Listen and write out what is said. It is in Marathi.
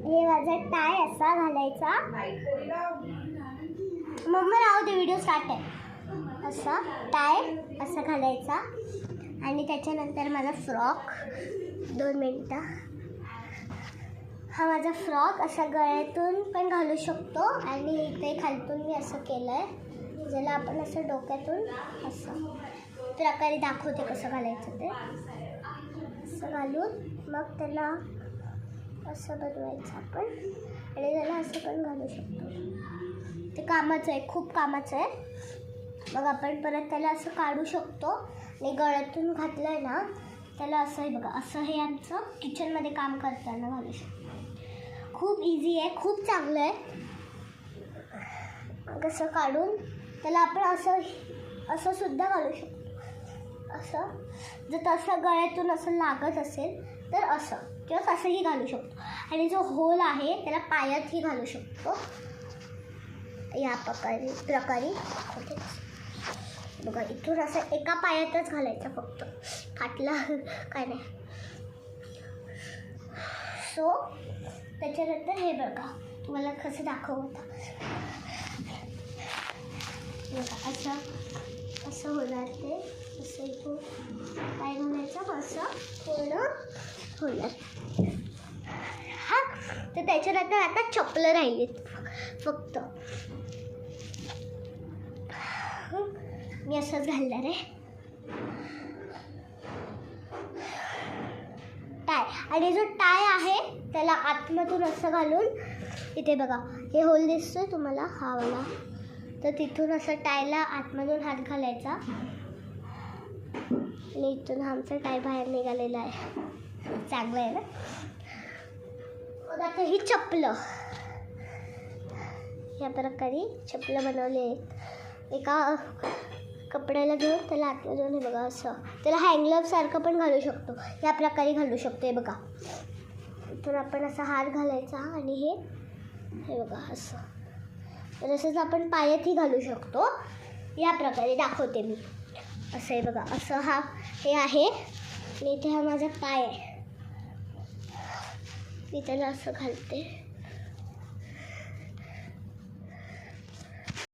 हे माझा टाय असा घालायचा. मम्मा राहू दे, व्हिडिओ स्टार्ट आहे. असा टाय असा घालायचा आणि त्याच्यानंतर माझा फ्रॉक. 2 मिनटं. हा माझा फ्रॉक असा गळ्यातून पण घालू शकतो आणि इथे खालतून मी असं केलं आहे, ज्याला आपण असं डोक्यातून असं प्रकारे दाखवते कसं घालायचं ते. असं घालून मग त्याला असं बनवायचं आपण आणि त्याला असं पण घालू शकतो. ते कामाचं आहे, खूप कामाचं आहे. मग आपण परत त्याला असं काढू शकतो आणि गळ्यातून घातलं आहे ना त्याला असं आहे बघा, असं हे आमचं किचनमध्ये काम करताना घालू शकतो. खूप इझी आहे, खूप चांगलं आहे. कसं काढून त्याला आपण असं सुद्धा घालू शकतो. असं जर तसं गळ्यातून असं लागत असेल तर असं किंवा असंही घालू शकतो. आणि जो होल आहे त्याला पायातही घालू शकतो. या प्रकारे बघा, इथून असं एका पायातच घालायचं फक्त, फाटला काय नाही. सो त्याच्यानंतर हे बघा, तुम्हाला कसं दाखवता बघा, असं होणार ते. असं इथून पाय घालायचं, असं पूर्ण होणार. हा, तर त्याच्यानंतर आता चपलं राहिलीत फक्त. मी असंच घालणार आहे टाय. आणि जो टाय आहे त्याला आतमधून असं घालून, इथे बघा हे होल दिसतोय तुम्हाला, हा वाला, तर तिथून असं टायला आतमधून हात घालायचा आणि इथून आमचा टाय बाहेर निघालेला आहे. चांगलं आहे ना. आता ही चपलं, या प्रकारे चपलं बनवले आहेत. एका कपड्याला घेऊन त्याला आतमधून हे बघा असं, त्याला हँगलपसारखं पण घालू शकतो, या प्रकारे घालू शकतो. हे बघा, इथून आपण असा हार घालायचा आणि हे बघा असं. तर असंच आपण पायातही घालू शकतो. या प्रकारे दाखवते मी. असं आहे बघा, असं हे आहे आणि इथे हा माझा पाय आहे. मी त्याला असं घालते.